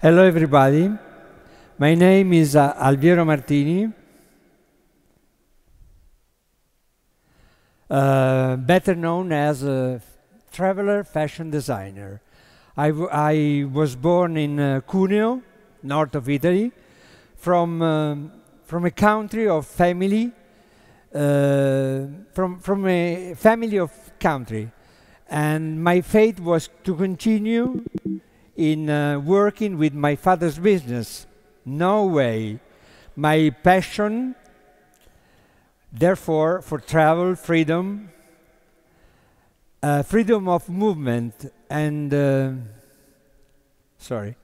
Hello everybody, my name is Alviero Martini, better known as a traveler fashion designer. I was born in Cuneo, north of Italy, from a country of family, from a family of country. And my fate was to continue in working with my father's business. No way. My passion, therefore, for travel, freedom, freedom of movement, and sorry.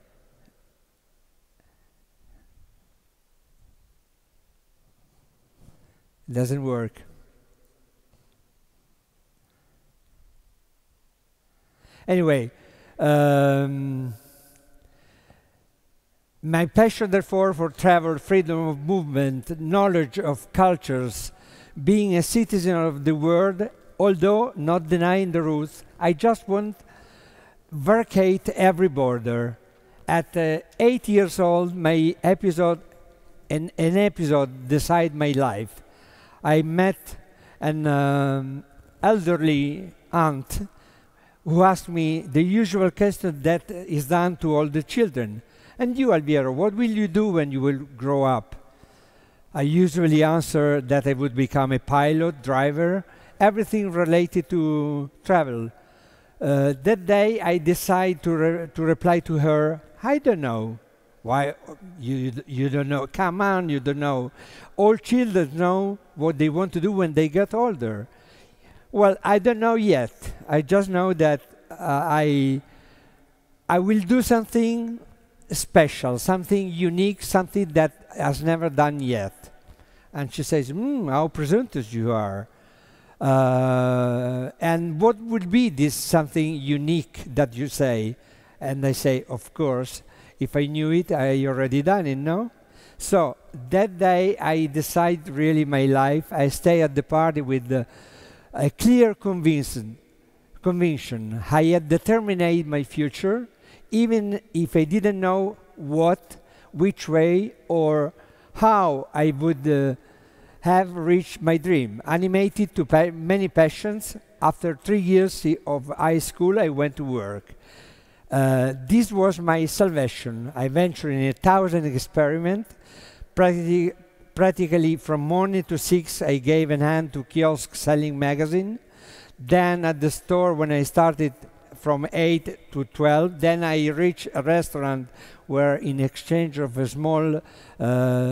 Doesn't work. Anyway, my passion, therefore, for travel, freedom of movement, knowledge of cultures, being a citizen of the world, although not denying the roots, I just want vacate every border. At 8 years old, my episode, an episode decide my life. I met an elderly aunt who asked me the usual question that is done to all the children. And you, Alviero, what will you do when you will grow up? I usually answer that I would become a pilot, driver, everything related to travel. That day, I decide to reply to her, I don't know. Why, you don't know? Come on, you don't know. All children know what they want to do when they get older. Well, I don't know yet. I just know that I will do something special, something unique, something that has never done yet. And she says, how presumptuous you are. And what would be this something unique that you say? And I say, of course, if I knew it, I already done it, no? So that day, I decide really my life. I stay at the party with a clear conviction. I had determined my future, even if I didn't know what, which way, or how I would have reached my dream. Animated to many passions, after 3 years of high school, I went to work. This was my salvation. I ventured in 1,000 experiments. Practically from morning to 6, I gave a hand to kiosks selling magazine. Then at the store, when I started from 8 to 12, then I reached a restaurant where in exchange of a small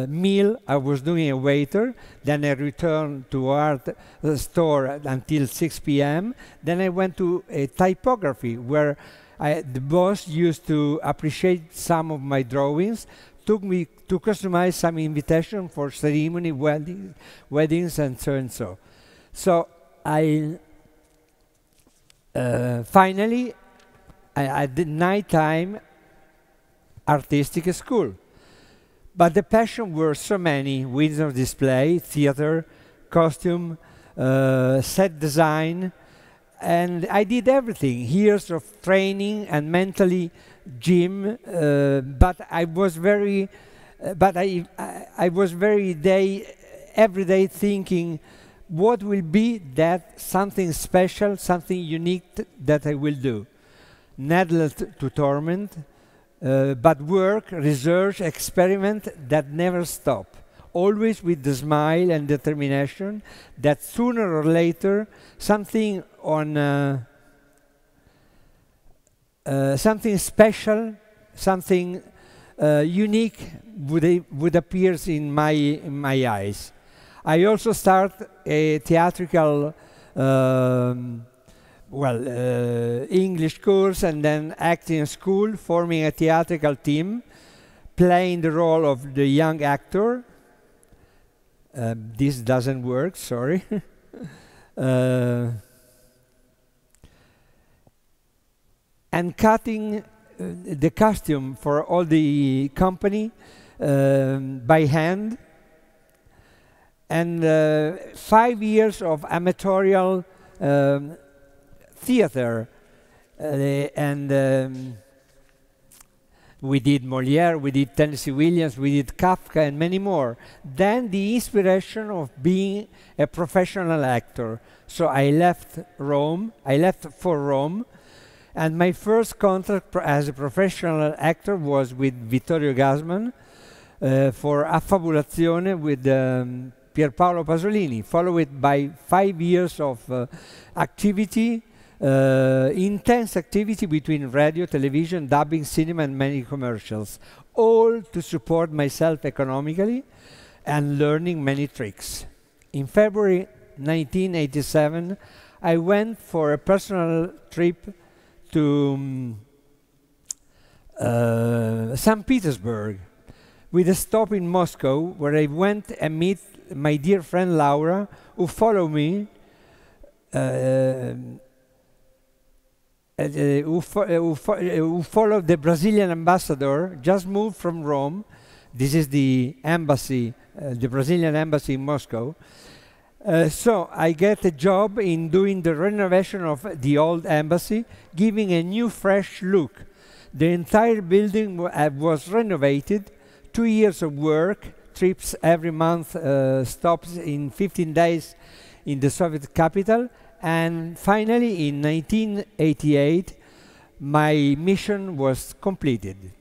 meal, I was doing a waiter. Then I returned to art store until 6 p.m. Then I went to a typography where the boss used to appreciate some of my drawings, took me to customize some invitation for ceremony, weddings, and so and so. So I finally, at the nighttime, artistic school. But the passion were so many: winds of display, theater, costume, set design, and I did everything. Years of training and mentally gym, but I was very, I was every day thinking, what will be that something special, something unique that I will do? Needless to torment, but work, research, experiment that never stop. Always with the smile and determination that sooner or later something on something special, something unique would appear in my eyes. I also start a theatrical, English course and then acting school, forming a theatrical team, playing the role of the young actor. This doesn't work, sorry. And cutting the costume for all the company by hand. And 5 years of amatorial theater and We did Molière, we did Tennessee Williams, we did Kafka, and many more. Then the inspiration of being a professional actor. So I left Rome, I left for Rome, and my first contract as a professional actor was with Vittorio Gassman for Affabulazione with Pierpaolo Pasolini, followed by 5 years of activity, intense activity between radio, television, dubbing, cinema, and many commercials, all to support myself economically and learning many tricks. In February 1987, I went for a personal trip to St. Petersburg, with a stop in Moscow, where I went and meet my dear friend Laura, who followed me, who followed the Brazilian ambassador, just moved from Rome. This is the embassy, the Brazilian embassy in Moscow. So I get a job in doing the renovation of the old embassy, giving a new fresh look. The entire building was renovated, 2 years of work, trips every month, stops in 15 days in the Soviet capital, and finally in 1988 my mission was completed.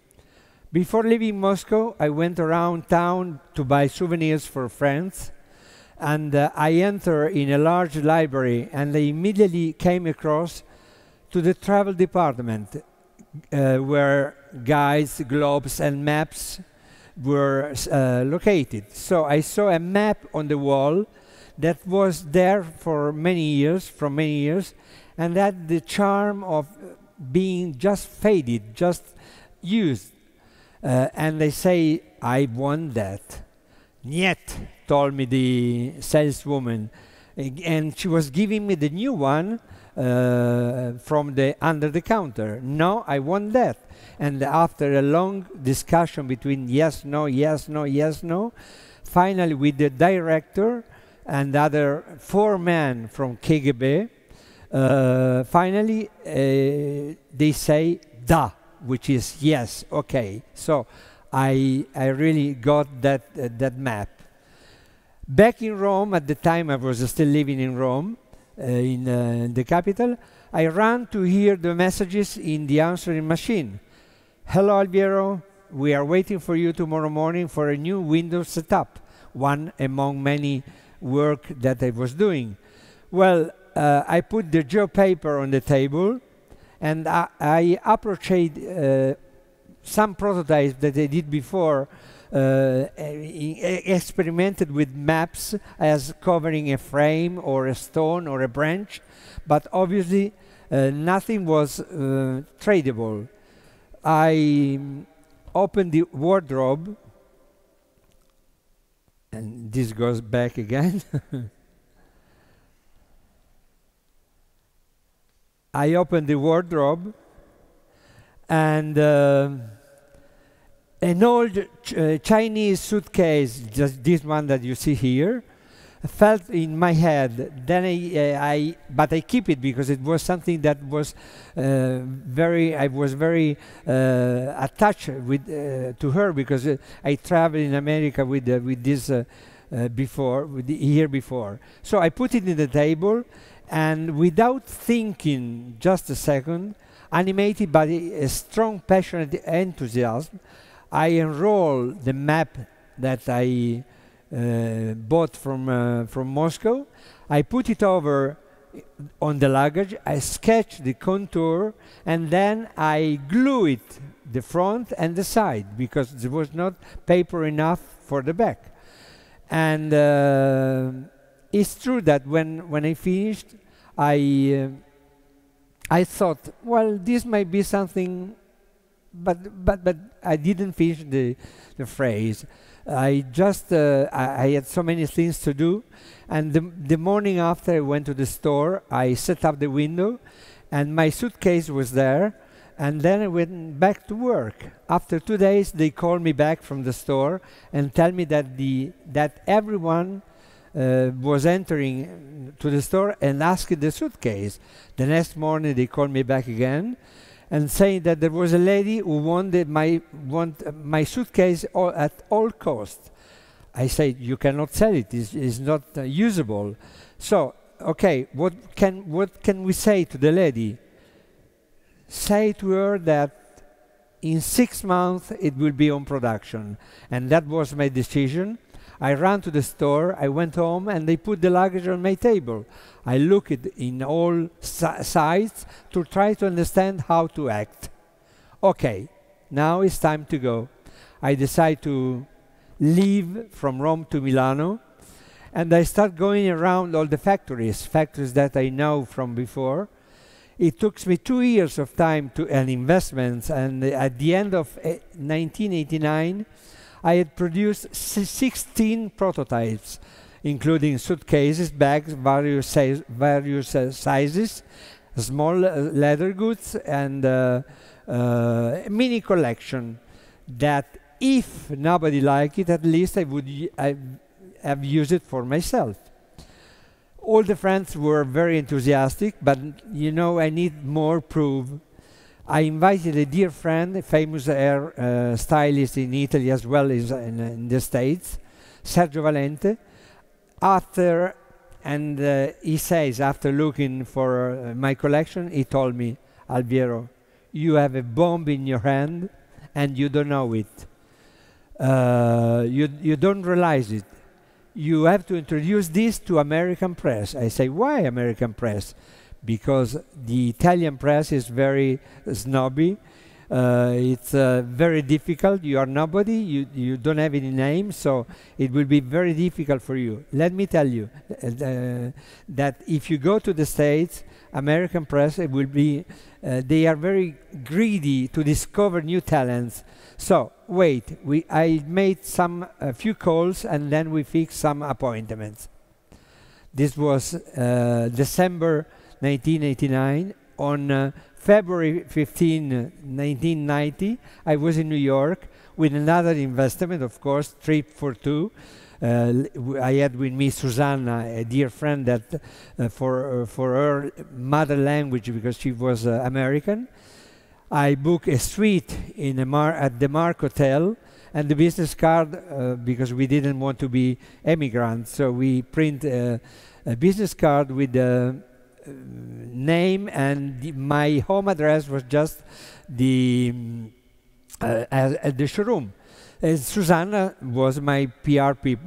Before leaving Moscow, I went around town to buy souvenirs for friends, and I entered in a large library, and I immediately came across to the travel department where guides, globes, and maps were located. So I saw a map on the wall that was there for many years, and had the charm of being just faded, just used. And they say, I want that. Niet, told me the saleswoman. And she was giving me the new one from the under the counter. No, I want that. And after a long discussion between yes, no, yes, no, yes, no, finally with the director and other 4 men from KGB, finally they say da, which is yes, okay. So I really got that map. Back in Rome, at the time I was still living in Rome, in the capital, I ran to hear the messages in the answering machine. Hello, Alviero. We are waiting for you tomorrow morning for a new Windows setup, one among many work that I was doing. Well, I put the job paper on the table, and I approached some prototypes that I did before, experimented with maps as covering a frame or a stone or a branch, but obviously nothing was tradable. I opened the wardrobe, and this goes back again. I opened the wardrobe, and an old Chinese suitcase, just this one that you see here, felt in my head. Then but I keep it because it was something that was I was very attached with to her, because I traveled in America with this year before. So I put it in the table, and without thinking just a second, animated by a strong, passionate enthusiasm, I enrolled the map that I bought from Moscow. I put it over on the luggage, I sketched the contour, and then I glue it, the front and the side, because there was not paper enough for the back. And it's true that when I finished, I thought, well, this might be something, but I didn't finish the phrase. I had so many things to do, and the morning after I went to the store, I set up the window, and my suitcase was there, and then I went back to work. After 2 days, they called me back from the store and tell me that everyone was entering to the store and asking the suitcase. The next morning, they called me back again, and saying that there was a lady who wanted my suitcase at all costs. I said, you cannot sell it. It's not usable. So, okay, what can we say to the lady? Say to her that in 6 months it will be on production. And that was my decision. I ran to the store, I went home, and they put the luggage on my table. I looked in all sides to try to understand how to act. Okay, now it's time to go. I decide to leave from Rome to Milano, and I start going around all the factories that I know from before. It took me 2 years of time and investments, and at the end of 1989, I had produced 16 prototypes, including suitcases, bags, various sizes, small leather goods, and a mini collection that, if nobody liked it, at least I have used it for myself. All the friends were very enthusiastic, but you know, I need more proof. I invited a dear friend, a famous hair stylist in Italy as well as in the States, Sergio Valente. He says, after looking for my collection, he told me, Alviero, you have a bomb in your hand and you don't know it. You don't realize it. You have to introduce this to American press. I say, why American press? Because the Italian press is very snobby. It's very difficult. You are nobody. You don't have any name, so it will be very difficult for you. Let me tell you that if you go to the States, American press, it will be, they are very greedy to discover new talents. So wait, I made a few calls, and then we fixed some appointments. This was December 1989. On February 15, 1990, I was in New York with another investment, of course, trip for two. I had with me Susanna, a dear friend that for her mother language, because she was American. I booked a suite at the Mark Hotel, and the business card, because we didn't want to be emigrants, so we print a business card with the name, and my home address was just at the showroom. Susanna was my public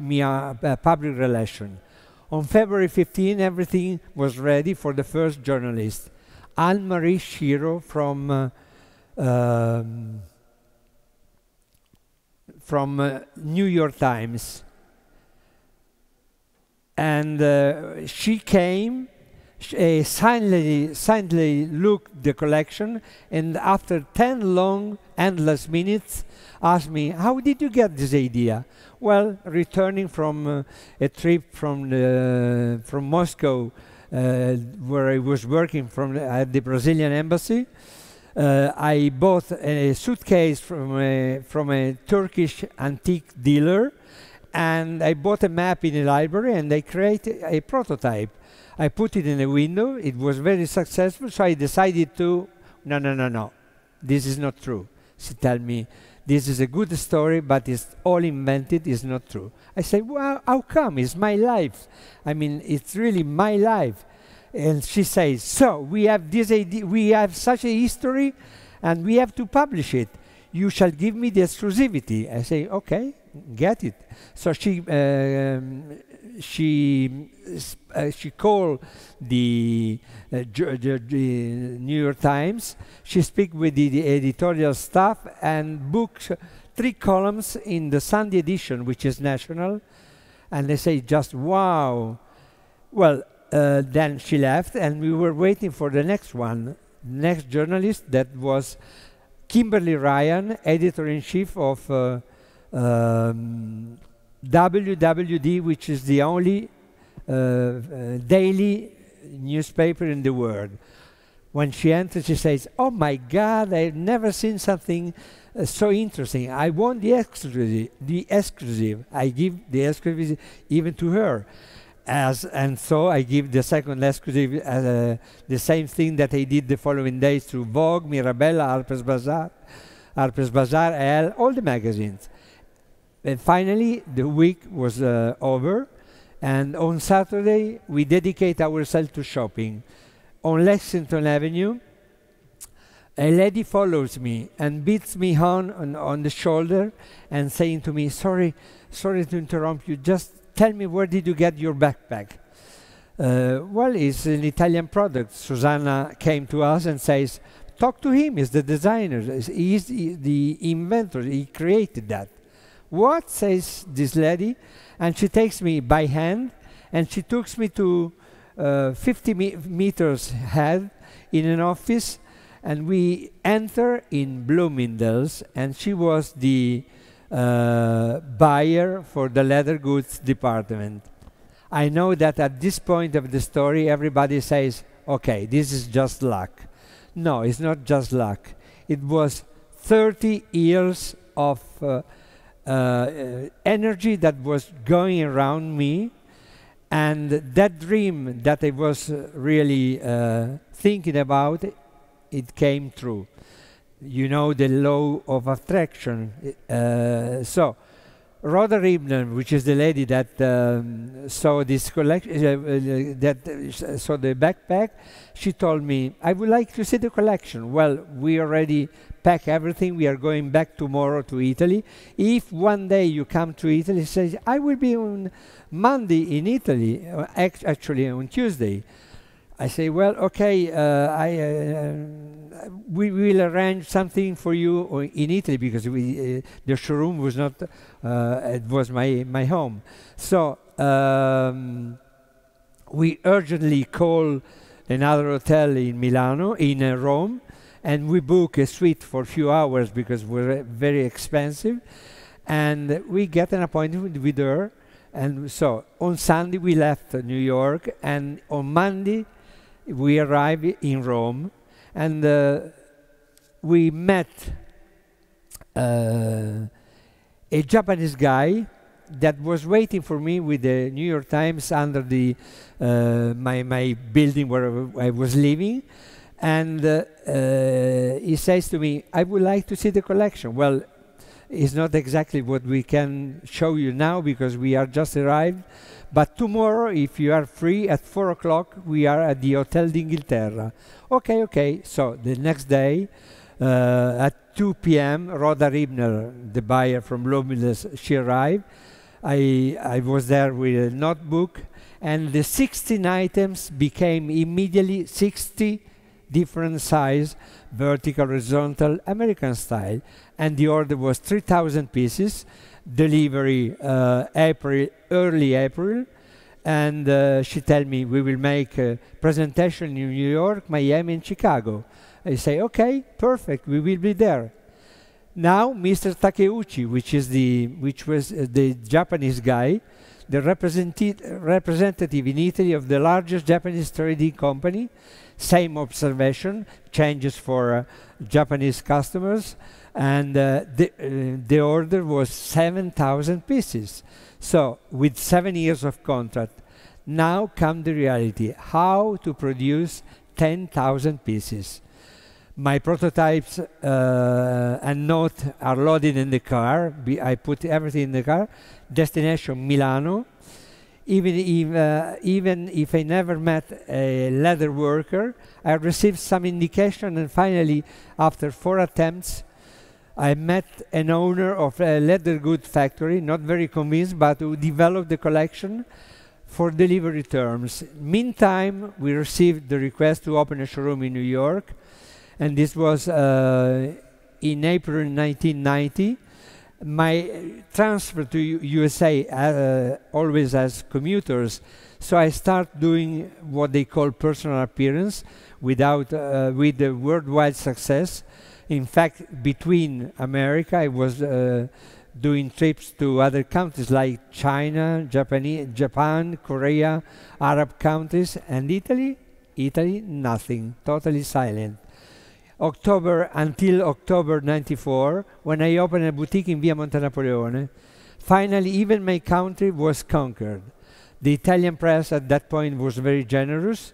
relation. On February 15, everything was ready for the first journalist, Anne-Marie Shiro from New York Times. And she came, silently looked the collection, and after 10 long, endless minutes, asked me, how did you get this idea? Well, returning from a trip from Moscow, where I was working at the Brazilian embassy, I bought a suitcase from a Turkish antique dealer, and I bought a map in a library, and I created a prototype. I put it in a window. It was very successful, so I decided to, no, this is not true. She told me, this is a good story, but it's all invented, it's not true. I said, well, how come? It's my life. I mean, it's really my life. And she says, so we have this idea, we have such a history, and we have to publish it. You shall give me the exclusivity. I say, okay, get it. So she called the New York Times. She speak with the editorial staff and booked 3 columns in the Sunday edition, which is national. And they say, just wow. Well, then she left, and we were waiting for the next one, next journalist. That was Kimberly Ryan, editor-in-chief of WWD, which is the only daily newspaper in the world. When she enters, she says, oh my God, I've never seen something so interesting. I want the exclusive. I give the exclusive even to her. And so I give the second exclusive, the same thing that I did the following days through Vogue, Mirabella, Harper's Bazaar, Elle, all the magazines. And finally, the week was over, and on Saturday we dedicate ourselves to shopping. On Lexington Avenue, a lady follows me and beats me on the shoulder and saying to me, sorry to interrupt you, just tell me, where did you get your backpack? Well, it's an Italian product. Susanna came to us and says, talk to him, he's the designer, he's the inventor, he created that. What, says this lady? And she takes me by hand and she takes me to 50 meters ahead in an office, and we enter in Bloomingdale's, and she was the buyer for the leather goods department. I know that at this point of the story, everybody says, okay, this is just luck. No, it's not just luck. It was 30 years of energy that was going around me, and that dream that I was really thinking about, it came true. You know the law of attraction. So Rhoda Ribner, which is the lady that saw this collection, that saw the backpack, she told me, I would like to see the collection. Well, we already pack everything. We are going back tomorrow to Italy. If one day you come to Italy, says, I will be on Monday in Italy, actually on Tuesday. I say, well, okay, we will arrange something for you in Italy, because the showroom was not, it was my home. So we urgently call another hotel in Milano, in Rome, and we book a suite for a few hours because we're very expensive, and we get an appointment with her. And so on Sunday we left New York, and on Monday we arrived in Rome, and we met a Japanese guy that was waiting for me with the New York Times under the my building where I was living, and he says to me, I would like to see the collection. Well, it's not exactly what we can show you now because we are just arrived, but tomorrow, if you are free at 4 o'clock, we are at the Hotel d'Inghilterra. Okay. So the next day, at 2 p.m., Rhoda Ribner, the buyer from Bloomingdale's, she arrived. I was there with a notebook, and the 16 items became immediately 60 different size, vertical, horizontal, American style, and the order was 3,000 pieces, delivery early April, and she tell me we will make a presentation in New York, Miami, and Chicago. I say, okay, perfect, we will be there. Now, Mr. Takeuchi, which was the Japanese guy, the representative in Italy of the largest Japanese trading company, same observation, changes for Japanese customers, and the order was 7,000 pieces. So, with 7 years of contract, now come the reality, how to produce 10,000 pieces. My prototypes and note are loaded in the car. I put everything in the car. Destination Milano. Even if I never met a leather worker, I received some indication, and finally, after 4 attempts, I met an owner of a leather goods factory, not very convinced, but who developed the collection for delivery terms. Meantime, we received the request to open a showroom in New York, and this was in April 1990. My transfer to USA always as commuters, so I start doing what they call personal appearance with the worldwide success. In fact, between America, I was doing trips to other countries like China, Japan, Korea, Arab countries, and Italy, nothing, totally silent. Until October 94, when I opened a boutique in Via Monte Napoleone, finally even my country was conquered. The Italian press at that point was very generous,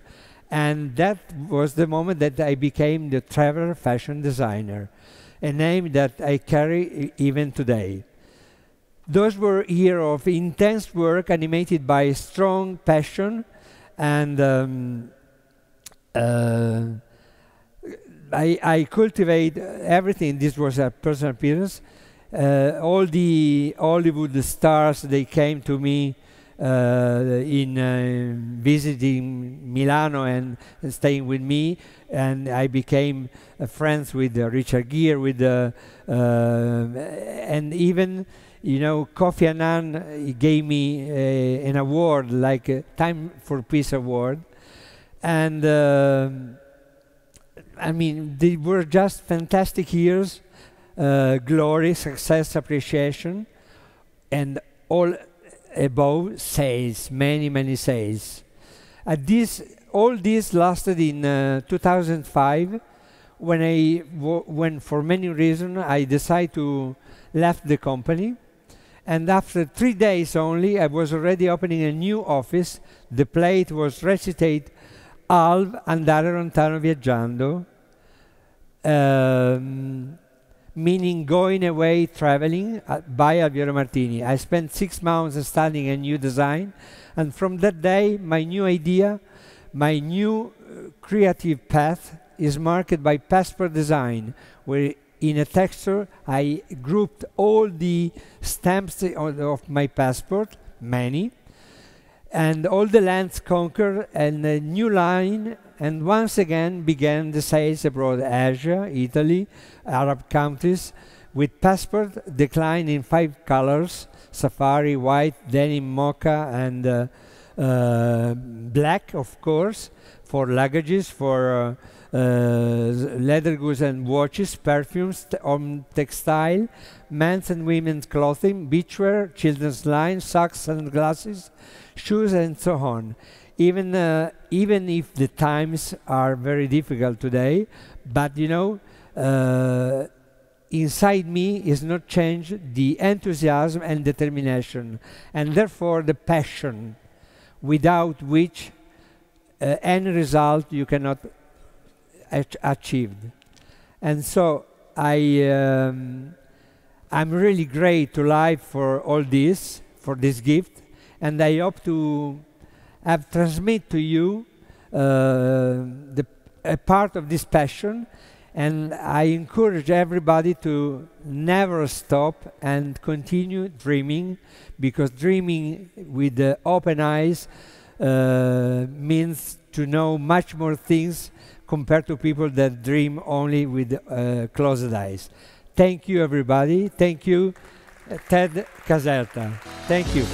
and that was the moment that I became the traveler fashion designer, a name that I carry even today. Those were years of intense work animated by strong passion, and I cultivate everything. This was a personal appearance. All the Hollywood stars, they came to me in visiting Milano and staying with me, and I became friends with Richard Gere, with and even, you know, Kofi Annan gave me an award, like a Time for Peace award, and I mean, they were just fantastic years, glory, success, appreciation, and all above sales, many sales. All this lasted in 2005, when for many reasons I decided to left the company, and after 3 days only I was already opening a new office. The plate was recited Alv andare lontano viaggiando, meaning going away traveling, by Alviero Martini. I spent 6 months studying a new design, and from that day my new idea, my new creative path is marked by passport design, where in a texture I grouped all the stamps of my passport, many, and all the lands conquered, and a new line, and once again began the sales abroad: Asia, Italy, Arab countries, with passport declined in 5 colors: safari, white, denim, mocha, and black, of course, for luggages, for leather goods and watches, perfumes, textile, men's and women's clothing, beachwear, children's line, socks, sunglasses, shoes, and so on. Even if the times are very difficult today, but you know, inside me is not changed the enthusiasm and determination, and therefore the passion, without which any result you cannot achieve. And so I'm really great to life for all this, for this gift, and I hope to have transmit to you a part of this passion, and I encourage everybody to never stop and continue dreaming, because dreaming with open eyes means to know much more things compared to people that dream only with closed eyes. Thank you, everybody. Thank you, TEDxCaserta. Thank you.